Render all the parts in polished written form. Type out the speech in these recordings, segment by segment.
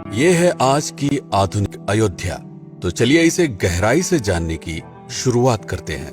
ये है आज की आधुनिक अयोध्या। तो चलिए इसे गहराई से जानने की शुरुआत करते हैं।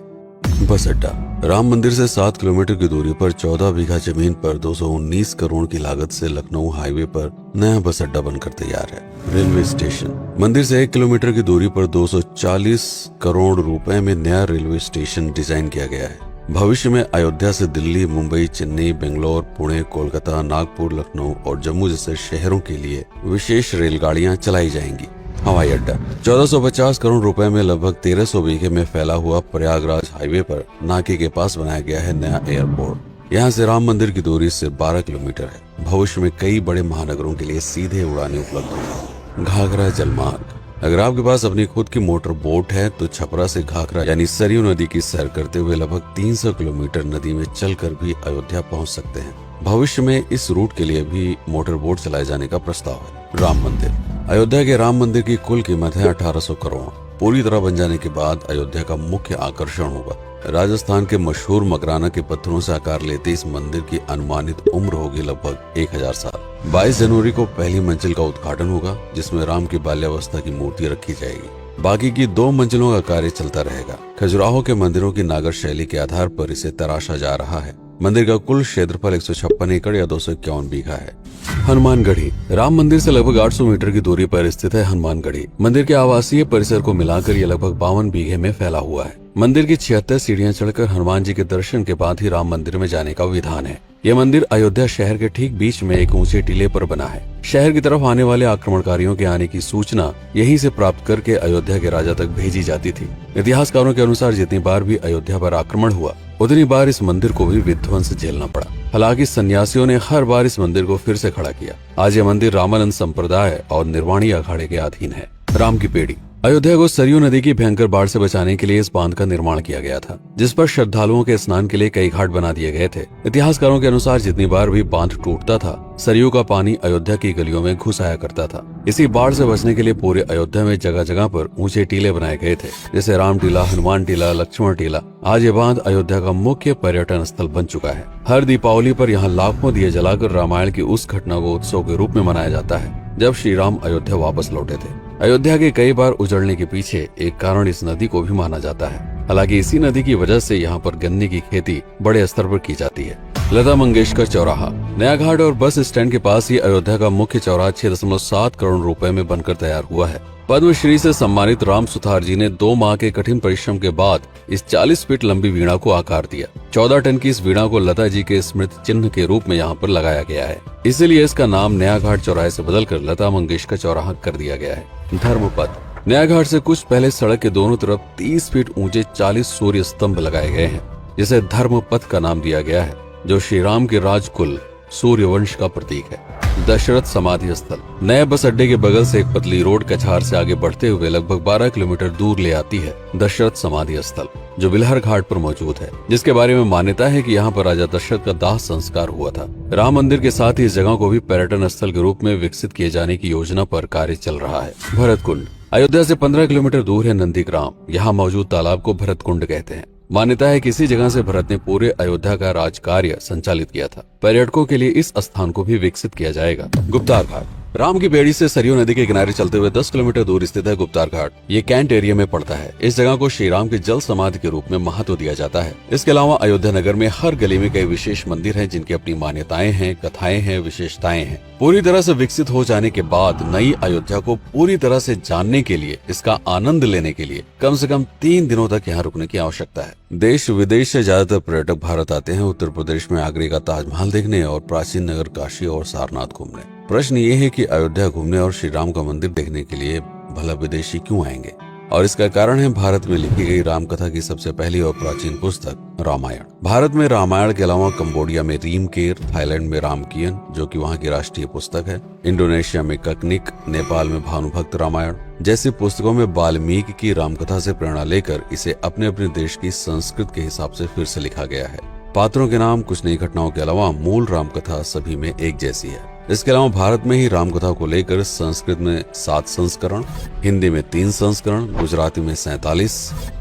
बस अड्डा। राम मंदिर से 7 किलोमीटर की दूरी पर 14 बीघा जमीन पर 219 करोड़ की लागत से लखनऊ हाईवे पर नया बस अड्डा बनकर तैयार है। Railway station. मंदिर से 1 किलोमीटर की दूरी पर 240 करोड़ रुपए में नया रेलवे स्टेशन डिजाइन किया गया है। भविष्य में अयोध्या से दिल्ली, मुंबई, चेन्नई, बेंगलोर, पुणे, कोलकाता, नागपुर, लखनऊ और जम्मू जैसे शहरों के लिए विशेष रेलगाड़ियां चलाई जाएंगी। हवाई अड्डा। 1450 करोड़ रुपए में लगभग 1300 बीघे में फैला हुआ प्रयागराज हाईवे पर नाके के पास बनाया गया है नया एयरपोर्ट। यहाँ से राम मंदिर की दूरी सिर्फ 12 किलोमीटर है। भविष्य में कई बड़े महानगरों के लिए सीधे उड़ानें उपलब्ध होंगी। घाघरा जलमार्ग। अगर आपके पास अपनी खुद की मोटर बोट है तो छपरा से घाघरा यानी सरयू नदी की सैर करते हुए लगभग 300 किलोमीटर नदी में चलकर भी अयोध्या पहुंच सकते हैं। भविष्य में इस रूट के लिए भी मोटर बोट चलाए जाने का प्रस्ताव है। राम मंदिर। अयोध्या के राम मंदिर की कुल कीमत है 1800 करोड़। पूरी तरह बन जाने के बाद अयोध्या का मुख्य आकर्षण होगा। राजस्थान के मशहूर मकराना के पत्थरों से आकार लेते इस मंदिर की अनुमानित उम्र होगी लगभग 1000 साल। 22 जनवरी को पहली मंजिल का उद्घाटन होगा, जिसमें राम की बाल्यावस्था की मूर्ति रखी जाएगी। बाकी की 2 मंजिलों का कार्य चलता रहेगा। खजुराहो के मंदिरों की नागर शैली के आधार पर इसे तराशा जा रहा है। मंदिर का कुल क्षेत्रफल 156 एकड़ या 251 बीघा है। हनुमानगढ़ी। राम मंदिर से लगभग 800 मीटर की दूरी पर स्थित है हनुमानगढ़ी। मंदिर के आवासीय परिसर को मिलाकर यह लगभग 52 बीघे में फैला हुआ है। मंदिर की 76 सीढ़ियां चढ़कर हनुमान जी के दर्शन के बाद ही राम मंदिर में जाने का विधान है। यह मंदिर अयोध्या शहर के ठीक बीच में एक ऊंचे टीले पर बना है। शहर की तरफ आने वाले आक्रमणकारियों के आने की सूचना यहीं से प्राप्त करके अयोध्या के राजा तक भेजी जाती थी। इतिहासकारों के अनुसार जितनी बार भी अयोध्या पर आक्रमण हुआ उतनी बार इस मंदिर को भी विध्वंस झेलना पड़ा। हालांकि सन्यासियों ने हर बार इस मंदिर को फिर से खड़ा किया। आज यह मंदिर रामानंद संप्रदाय और निर्वाणी अखाड़े के अधीन है। राम की पेड़ी। अयोध्या को सरयू नदी की भयंकर बाढ़ से बचाने के लिए इस बांध का निर्माण किया गया था, जिस पर श्रद्धालुओं के स्नान के लिए कई घाट बना दिए गए थे। इतिहासकारों के अनुसार जितनी बार भी बांध टूटता था, सरयू का पानी अयोध्या की गलियों में घुस आया करता था। इसी बाढ़ से बचने के लिए पूरे अयोध्या में जगह जगह पर ऊंचे टीले बनाए गए थे, जैसे राम टीला, हनुमान टीला, लक्ष्मण टीला। आज ये बांध अयोध्या का मुख्य पर्यटन स्थल बन चुका है। हर दीपावली पर यहाँ लाखों दिए जलाकर रामायण की उस घटना को उत्सव के रूप में मनाया जाता है जब श्री राम अयोध्या वापस लौटे थे। अयोध्या के कई बार उजड़ने के पीछे एक कारण इस नदी को भी माना जाता है। हालांकि इसी नदी की वजह से यहाँ पर गन्ने की खेती बड़े स्तर पर की जाती है। लता मंगेशकर चौराहा। नया घाट और बस स्टैंड के पास ही अयोध्या का मुख्य चौराहा 6.7 करोड़ रुपए में बनकर तैयार हुआ है। पद्मश्री से सम्मानित राम सुथार जी ने 2 माह के कठिन परिश्रम के बाद इस 40 फीट लंबी वीणा को आकार दिया। 14 टन की इस वीणा को लता जी के स्मृति चिन्ह के रूप में यहाँ पर लगाया गया है। इसीलिए इसका नाम नया घाट चौराहे से बदलकर लता मंगेशकर चौराहा कर दिया गया है। धर्मपथ। नया घाट से कुछ पहले सड़क के दोनों तरफ 30 फीट ऊंचे 40 सूर्य स्तंभ लगाए गए हैं, जिसे धर्मपथ का नाम दिया गया है, जो श्री राम के राजकुल सूर्यवंश का प्रतीक है। दशरथ समाधि स्थल। नए बस अड्डे के बगल से एक पतली रोड कछार से आगे बढ़ते हुए लगभग 12 किलोमीटर दूर ले आती है दशरथ समाधि स्थल, जो बिलहर घाट पर मौजूद है, जिसके बारे में मान्यता है कि यहाँ पर राजा दशरथ का दाह संस्कार हुआ था। राम मंदिर के साथ ही इस जगह को भी पर्यटन स्थल के रूप में विकसित किए जाने की योजना पर कार्य चल रहा है। भरत कुंड। अयोध्या से 15 किलोमीटर दूर है नंदीग्राम। यहाँ मौजूद तालाब को भरत कुंड कहते हैं। मान्यता है कि इसी जगह से भरत ने पूरे अयोध्या का राज कार्य संचालित किया था। पर्यटकों के लिए इस स्थान को भी विकसित किया जाएगा। गुप्तार घाट। राम की बेड़ी से सरयू नदी के किनारे चलते हुए 10 किलोमीटर दूर स्थित है गुप्तार घाट। ये कैंट एरिया में पड़ता है। इस जगह को श्री राम के जल समाधि के रूप में महत्व दिया जाता है। इसके अलावा अयोध्या नगर में हर गली में कई विशेष मंदिर हैं, जिनकी अपनी मान्यताएं हैं, कथाएं हैं, विशेषताएं हैं। पूरी तरह से विकसित हो जाने के बाद नई अयोध्या को पूरी तरह से जानने के लिए, इसका आनंद लेने के लिए कम से कम 3 दिनों तक यहाँ रुकने की आवश्यकता है। देश विदेश से ज्यादातर पर्यटक भारत आते हैं उत्तर प्रदेश में आगरे का ताजमहल देखने और प्राचीन नगर काशी और सारनाथ घूमने। प्रश्न ये है कि अयोध्या घूमने और श्री राम का मंदिर देखने के लिए भला विदेशी क्यों आएंगे? और इसका कारण है भारत में लिखी गई राम कथा की सबसे पहली और प्राचीन पुस्तक रामायण। भारत में रामायण के अलावा कंबोडिया में रीमकेर, थाईलैंड में रामकियन जो कि वहाँ की राष्ट्रीय पुस्तक है, इंडोनेशिया में ककनिक, नेपाल में भानुभक्त रामायण जैसी पुस्तकों में वाल्मीकि की रामकथा से प्रेरणा लेकर इसे अपने अपने देश की संस्कृत के हिसाब से फिर से लिखा गया है। पात्रों के नाम, कुछ नई घटनाओं के अलावा मूल रामकथा सभी में एक जैसी है। इसके अलावा भारत में ही रामकथा को लेकर संस्कृत में 7 संस्करण, हिंदी में 3 संस्करण, गुजराती में 47,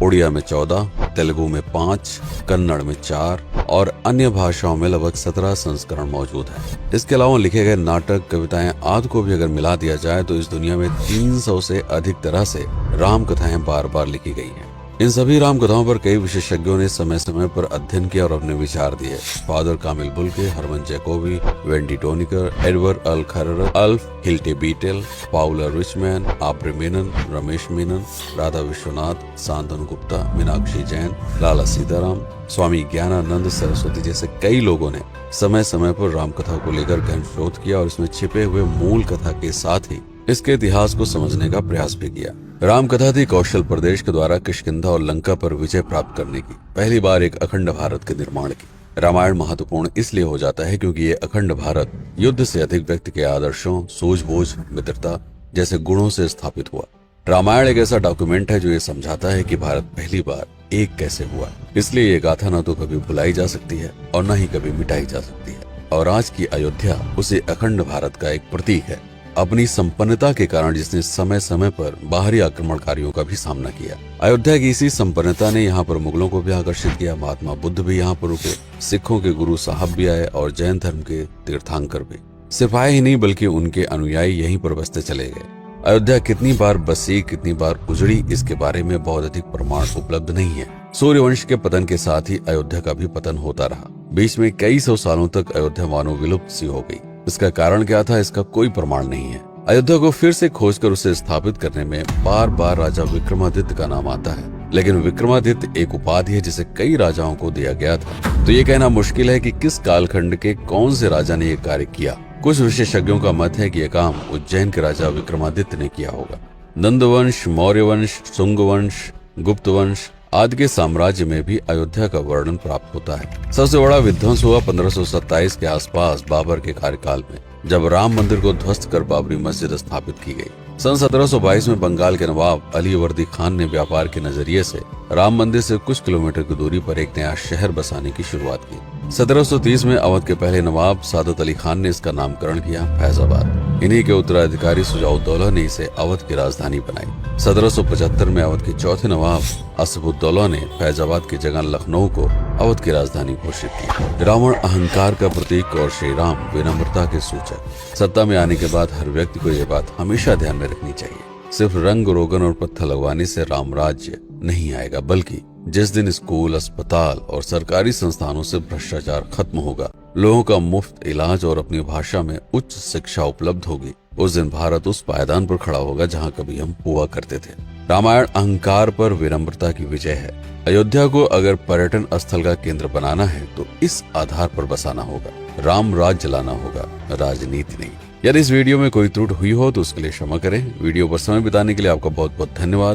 उड़िया में 14, तेलुगु में 5, कन्नड़ में 4 और अन्य भाषाओं में लगभग 17 संस्करण मौजूद है। इसके अलावा लिखे गए नाटक, कविताएं आदि को भी अगर मिला दिया जाए तो इस दुनिया में 300 से अधिक तरह से राम कथाएं बार बार लिखी गई हैं। इन सभी राम कथाओं पर कई विशेषज्ञों ने समय समय पर अध्ययन किया और अपने विचार दिए। Father Camille Bulcke, Hermann Jacobi, Wendy Doniger, Edward अल खरर, Alf Hiltebeitel, Paula Richman, Aubrey Menon, Ramesh Menon, Radha Vishwanath, Shantanu Gupta, Meenakshi Jain, Lala Sitaram, Swami Gyanananda Saraswati जैसे कई लोगों ने समय समय पर राम कथा को लेकर गहन शोध किया और इसमें छिपे हुए मूल कथा के साथ ही इसके इतिहास को समझने का प्रयास भी किया। राम कथा थी कौशल प्रदेश के द्वारा किष्किंधा और लंका पर विजय प्राप्त करने की पहली बार एक अखंड भारत के निर्माण की। रामायण महत्वपूर्ण इसलिए हो जाता है क्योंकि ये अखंड भारत युद्ध से अधिक व्यक्ति के आदर्शों, सूझबूझ, मित्रता जैसे गुणों से स्थापित हुआ। रामायण एक ऐसा डॉक्यूमेंट है जो ये समझाता है कि भारत पहली बार एक कैसे हुआ। इसलिए ये गाथा न तो कभी भुलाई जा सकती है और न ही कभी मिटाई जा सकती है। और आज की अयोध्या उसे अखंड भारत का एक प्रतीक है, अपनी संपन्नता के कारण जिसने समय समय पर बाहरी आक्रमणकारियों का भी सामना किया। अयोध्या की इसी संपन्नता ने यहाँ पर मुगलों को भी आकर्षित किया। महात्मा बुद्ध भी यहाँ पर रुके, सिखों के गुरु साहब भी आए और जैन धर्म के तीर्थंकर भी। सिपाही ही नहीं बल्कि उनके अनुयायी यहीं पर बसते चले गए। अयोध्या कितनी बार बसी, कितनी बार उजड़ी, इसके बारे में बहुत अधिक प्रमाण उपलब्ध नहीं है। सूर्यवंश के पतन के साथ ही अयोध्या का भी पतन होता रहा। बीच में कई सौ सालों तक अयोध्या मानो विलुप्त सी हो गई। इसका कारण क्या था, इसका कोई प्रमाण नहीं है। अयोध्या को फिर से खोजकर उसे स्थापित करने में बार बार राजा विक्रमादित्य का नाम आता है, लेकिन विक्रमादित्य एक उपाधि है जिसे कई राजाओं को दिया गया था। तो ये कहना मुश्किल है कि किस कालखंड के कौन से राजा ने ये कार्य किया। कुछ विशेषज्ञों का मत है कि यह काम उज्जैन के राजा विक्रमादित्य ने किया होगा। नंद वंश, मौर्य वंश, शुंग वंश, गुप्त वंश आदि के साम्राज्य में भी अयोध्या का वर्णन प्राप्त होता है। सबसे बड़ा विध्वंस हुआ 1527 के आसपास बाबर के कार्यकाल में, जब राम मंदिर को ध्वस्त कर बाबरी मस्जिद स्थापित की गई। सन 1722 में बंगाल के नवाब अलीवर्दी खान ने व्यापार के नजरिए से राम मंदिर से कुछ किलोमीटर की दूरी पर एक नया शहर बसाने की शुरुआत की। 1730 में अवध के पहले नवाब सादत अली खान ने इसका नामकरण किया फैजाबाद। इन्हीं के उत्तराधिकारी सुजाउद्दौला ने इसे अवध की राजधानी बनाई। 1775 में अवध के चौथे नवाब असफुद्दौला ने फैजाबाद की जगह लखनऊ को अवध की राजधानी घोषित की। रावण अहंकार का प्रतीक और श्री राम विनम्रता के सूचक। सत्ता में आने के बाद हर व्यक्ति को यह बात हमेशा ध्यान में रखनी चाहिए, सिर्फ रंग रोगन और पत्थर लगवाने से राम राज्य नहीं आएगा, बल्कि जिस दिन स्कूल, अस्पताल और सरकारी संस्थानों से भ्रष्टाचार खत्म होगा, लोगों का मुफ्त इलाज और अपनी भाषा में उच्च शिक्षा उपलब्ध होगी, उस दिन भारत उस पायदान पर खड़ा होगा जहां कभी हम हुआ करते थे। रामायण अहंकार पर विनम्रता की विजय है। अयोध्या को अगर पर्यटन स्थल का केंद्र बनाना है तो इस आधार पर बसाना होगा, राम राज्य लाना होगा, राजनीति नहीं। यदि इस वीडियो में कोई त्रुटि हुई हो तो उसके लिए क्षमा करें। वीडियो पर समय बिताने के लिए आपका बहुत बहुत धन्यवाद।